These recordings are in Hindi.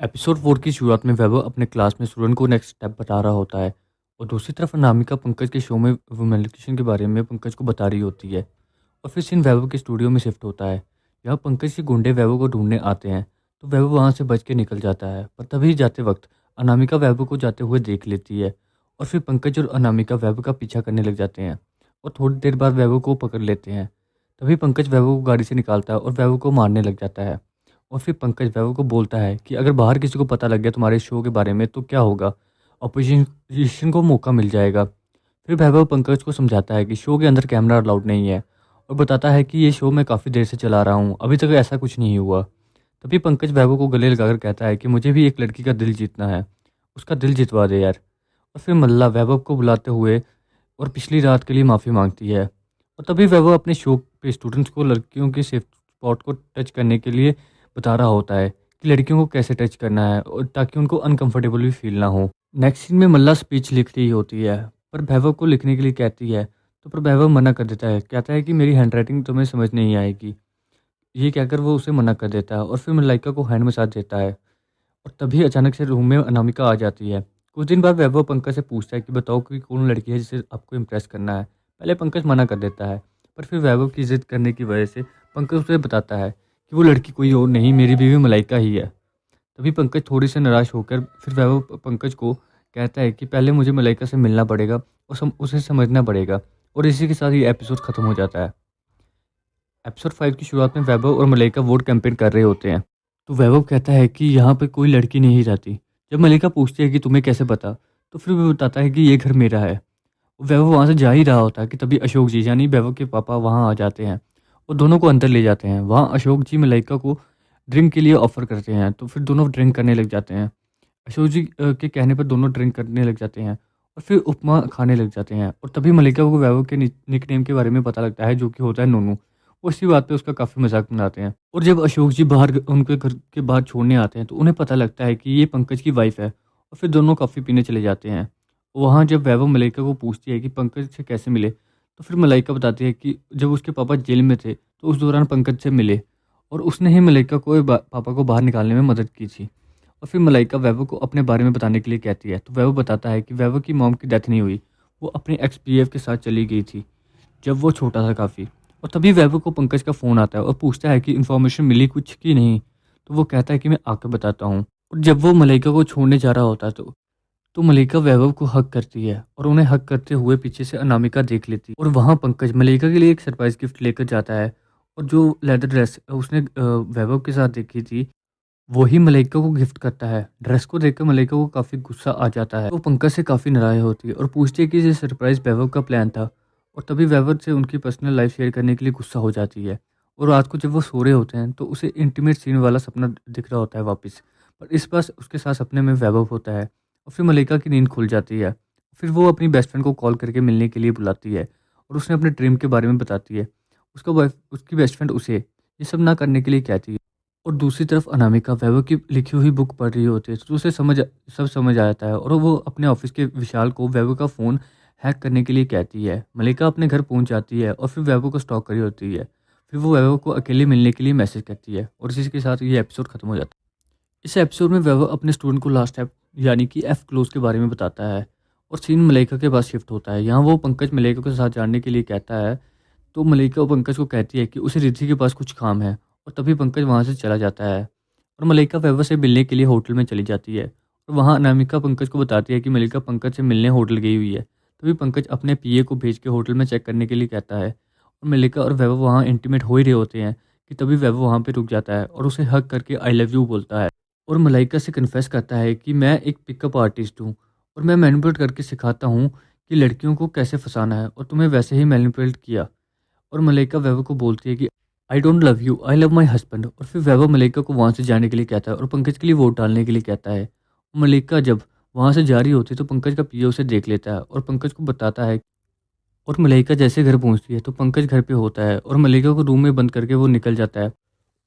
एपिसोड 4 की शुरुआत में वैभव अपने क्लास में स्टूडेंट को नेक्स्ट स्टेप बता रहा होता है और दूसरी तरफ अनामिका पंकज के शो में वुमेलिकेशन के बारे में पंकज को बता रही होती है। और फिर सीन वैभव के स्टूडियो में शिफ्ट होता है। यहाँ पंकज के गुंडे वैभव को ढूंढने आते हैं तो वैभव वहाँ से बच के निकल जाता है, पर तभी जाते वक्त अनामिका वैभव को जाते हुए देख लेती है और फिर पंकज और अनामिका वैभव का पीछा करने लग जाते हैं और थोड़ी देर बाद वैभव को पकड़ लेते हैं। तभी पंकज वैभव को गाड़ी से निकालता है और वैभव को मारने लग जाता है। और फिर पंकज वैभव को बोलता है कि अगर बाहर किसी को पता लग गया तुम्हारे शो के बारे में तो क्या होगा, अपोजिशन को मौका मिल जाएगा। फिर वैभव पंकज को समझाता है कि शो के अंदर कैमरा अलाउड नहीं है और बताता है कि ये शो मैं काफ़ी देर से चला रहा हूँ, अभी तक ऐसा कुछ नहीं हुआ। तभी पंकज वैभव को गले लगाकर कहता है कि मुझे भी एक लड़की का दिल जीतना है, उसका दिल जितवा दे यार। और फिर मल्ला वैभव को बुलाते हुए और पिछली रात के लिए माफ़ी मांगती है। और तभी वैभव अपने शो पे स्टूडेंट्स को लड़कियों के सेफ स्पॉट को टच करने के लिए बता रहा होता है कि लड़कियों को कैसे टच करना है और ताकि उनको अनकंफर्टेबल भी फील ना हो। नेक्स्ट सीन में मल्ला स्पीच लिख रही होती है पर वैभव को लिखने के लिए कहती है, तो पर वैभव मना कर देता है, कहता है कि मेरी हैंडराइटिंग तुम्हें समझ नहीं आएगी। ये कहकर वो उसे मना कर देता है और फिर मलाइका को हैंड मसाज देता है। और तभी अचानक से रूम में अनामिका आ जाती है। कुछ दिन बाद वैभव पंकज से पूछता है कि बताओ कि कौन लड़की है जिसे आपको इम्प्रेस करना है। पहले पंकज मना कर देता है, पर फिर वैभव की जिद करने की वजह से पंकज उसे बताता है कि वो लड़की कोई और नहीं, मेरी बीवी मलाइका ही है। तभी पंकज थोड़ी सी निराश होकर फिर वैभव पंकज को कहता है कि पहले मुझे मलाइका से मिलना पड़ेगा और उसे समझना पड़ेगा। और इसी के साथ ये एपिसोड खत्म हो जाता है। एपिसोड 5 की शुरुआत में वैभव और मलाइका वोट कैंपेन कर रहे होते हैं। तो वैभव कहता है कि यहाँ पे कोई लड़की नहीं रहती। जब मलाइका पूछती है कि तुम्हें कैसे पता, तो फिर वो बताता है कि ये घर मेरा है। वैभव वहाँ से जा ही रहा होता है कि तभी अशोक जी यानी वैभव के पापा वहाँ आ जाते हैं और दोनों को अंदर ले जाते हैं। वहाँ अशोक जी मलाइका को ड्रिंक के लिए ऑफर करते हैं, तो फिर दोनों ड्रिंक करने लग जाते हैं। अशोक जी के कहने पर दोनों ड्रिंक करने लग जाते हैं और फिर उपमा खाने लग जाते हैं। और तभी मलाइका को वैभव के निक नेम के बारे में पता लगता है, जो कि होता है नोनू। वो इसी बात पे उसका काफ़ी मजाक बनाते हैं। और जब अशोक जी बाहर उनके घर के बाहर छोड़ने आते हैं तो उन्हें पता लगता है कि ये पंकज की वाइफ है और फिर दोनों कॉफ़ी पीने चले जाते हैं। वहाँ जब वैभव मलाइका को पूछती है कि पंकज से कैसे मिले, तो फिर मलाइका बताती है कि जब उसके पापा जेल में थे तो उस दौरान पंकज से मिले और उसने ही मलाइका को पापा को बाहर निकालने में मदद की थी। और फिर मलाइका वैभव को अपने बारे में बताने के लिए कहती है, तो वैभव बताता है कि वैभव की मॉम की डेथ नहीं हुई, वो अपने एक्स पीएफ के साथ चली गई थी जब वो छोटा था काफ़ी। और तभी वैभव को पंकज का फ़ोन आता है और पूछता है कि इन्फॉर्मेशन मिली कुछ की नहीं। तो वो कहता है कि मैं आकर बताता हूँ। और जब वो मलाइका को छोड़ने जा रहा होता है तो मलाइका वैभव को हक करती है और उन्हें हक करते हुए पीछे से अनामिका देख लेती है। और वहाँ पंकज मलाइका के लिए एक सरप्राइज गिफ्ट लेकर जाता है और जो लेदर ड्रेस उसने वैभव के साथ देखी थी वही मलाइका को गिफ्ट करता है। ड्रेस को देखकर मलाइका को काफ़ी गुस्सा आ जाता है। वो पंकज से काफ़ी नाराज़ होती है और पूछती है कि ये सरप्राइज वैभव का प्लान था। और तभी वैभव से उनकी पर्सनल लाइफ शेयर करने के लिए गुस्सा हो जाती है। और रात को जब वो सो रहे होते हैं तो उसे इंटीमेट सीन वाला सपना दिख रहा होता है वापस। पर इस बार उसके साथ सपने में वैभव होता है और फिर मलाइका की नींद खुल जाती है। फिर वो अपनी बेस्ट फ्रेंड को कॉल करके मिलने के लिए बुलाती है और उसने अपने ड्रीम के बारे में बताती है। उसकी बेस्ट फ्रेंड उसे ये सब ना करने के लिए कहती है। और दूसरी तरफ अनामिका वैभव की लिखी हुई बुक पढ़ रही होती है तो उसे सब समझ आ जाता है और वो अपने ऑफिस के विशाल को वैभव का फ़ोन हैक करने के लिए कहती है। मलिका अपने घर पहुंच जाती है और फिर वैभव को स्टॉक करी होती है। फिर वो वैभव को अकेले मिलने के लिए मैसेज करती है और इसी के साथ ये एपिसोड खत्म हो जाता है। इस एपिसोड में वैभव अपने स्टूडेंट को लास्ट स्टेप यानी कि एफ क्लोज के बारे में बताता है और सीन मलाइका के पास शिफ्ट होता है। यहाँ वो पंकज मलाइका के साथ जानने के लिए कहता है तो मलाइका पंकज को कहती है कि उसे रिद्धि के पास कुछ काम है और तभी पंकज वहाँ से चला जाता है और मलाइका वैभव से मिलने के लिए होटल में चली जाती है। और वहाँ अनामिका पंकज को बताती है कि मलाइका पंकज से मिलने होटल गई हुई है। तभी पंकज अपने पीए को भेज के होटल में चेक करने के लिए कहता है और मलाइका और वैभव वहाँ इंटीमेट हो ही रहे होते हैं कि तभी वैभव वहाँ पे रुक जाता है और उसे हक करके आई लव यू बोलता है और मलाइका से कन्फेस करता है कि मैं एक पिकअप आर्टिस्ट हूँ और मैं मैनिपुलेट करके सिखाता हूँ कि लड़कियों को कैसे फंसाना है और तुम्हें वैसे ही मैनिपुलेट किया। और मलाइका वैभव को बोलती है कि I don't love you, I love my husband. और फिर वैभव मलाइका को वहाँ से जाने के लिए कहता है और पंकज के लिए वोट डालने के लिए कहता है। मलाइका जब वहाँ से जा रही होती है तो पंकज का पीए उसे देख लेता है और पंकज को बताता है। और मलाइका जैसे घर पहुँचती है तो पंकज घर पे होता है और मलाइका को रूम में बंद करके वो निकल जाता है।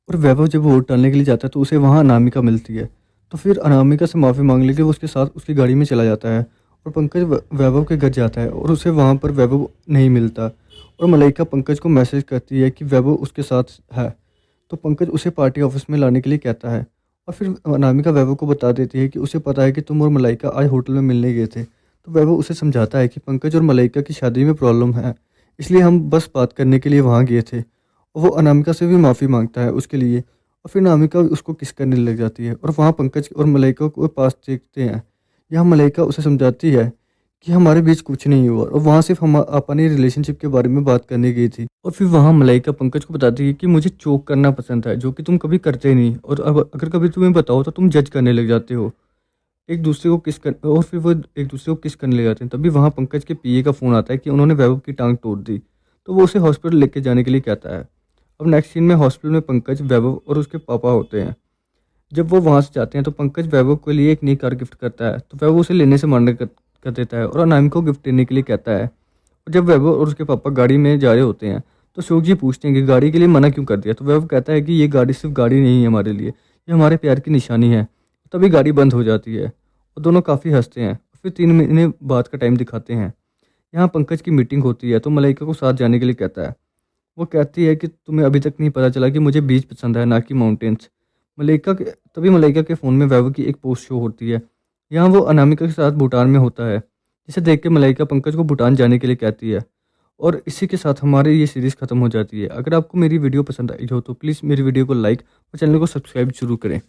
और वैभव जब वोट डालने के लिए जाता है तो उसे वहाँ अनामिका मिलती है। तो फिर अनामिका से माफ़ी मांग लेके वो उसके साथ उसकी गाड़ी में चला जाता है और पंकज वैभव के घर जाता है और उसे वहाँ पर वैभव नहीं मिलता। और मलाइका पंकज को मैसेज करती है कि वैभव उसके साथ है। तो पंकज उसे पार्टी ऑफिस में लाने के लिए कहता है और फिर अनामिका वैभव को बता देती है कि उसे पता है कि तुम और मलाइका आज होटल में मिलने गए थे। तो वैभव उसे समझाता है कि पंकज और मलाइका की शादी में प्रॉब्लम है, इसलिए हम बस बात करने के लिए वहाँ गए थे। और वो अनामिका से भी माफ़ी मांगता है उसके लिए। और फिर अनामिका उसको किस करने लग जाती है और वहाँ पंकज और मलाइका को पास देखते हैं। यहाँ मलाइका उसे समझाती है कि हमारे बीच कुछ नहीं हुआ और वहाँ सिर्फ हम अपनी रिलेशनशिप के बारे में बात करने गई थी। और फिर वहाँ मलाइका पंकज को बताती है कि मुझे चोक करना पसंद है, जो कि तुम कभी करते नहीं, और अब अगर कभी तुम्हें बताओ तो तुम जज करने लग जाते हो एक दूसरे को किस कर। और फिर वो एक दूसरे को किस करने लग जाते हैं। तभी वहाँ पंकज के पीए का फ़ोन आता है कि उन्होंने वैभव की टांग तोड़ दी। तो वो उसे हॉस्पिटल लेके जाने के लिए कहता है। अब नेक्स्ट सीन में हॉस्पिटल में पंकज, वैभव और उसके पापा होते हैं। जब वो वहाँ से जाते हैं तो पंकज वैभव के लिए एक नई कार गिफ्ट करता है, तो वैभव उसे लेने से मना कर देता है और अनामिका को गिफ्ट देने के लिए कहता है। और जब वैभव और उसके पापा गाड़ी में जा रहे होते हैं तो अशोक जी पूछते हैं कि गाड़ी के लिए मना क्यों कर दिया। तो वैभव कहता है कि ये गाड़ी सिर्फ गाड़ी नहीं है हमारे लिए, ये हमारे प्यार की निशानी है। तभी गाड़ी बंद हो जाती है और दोनों काफ़ी हंसते हैं। फिर 3 महीने बाद का टाइम दिखाते हैं। यहाँ पंकज की मीटिंग होती है तो मलाइका को साथ जाने के लिए कहता है। वो कहती है कि तुम्हें अभी तक नहीं पता चला कि मुझे बीच पसंद है, ना कि माउंटेन्स। मलाइका के तभी मलाइका के फ़ोन में वैभव की एक पोस्ट शो होती है। यहाँ वो अनामिका के साथ भूटान में होता है, जिसे देख के मलाइका पंकज को भूटान जाने के लिए कहती है। और इसी के साथ हमारी ये सीरीज़ ख़त्म हो जाती है। अगर आपको मेरी वीडियो पसंद आई हो तो प्लीज़ मेरी वीडियो को लाइक और चैनल को सब्सक्राइब जरूर करें।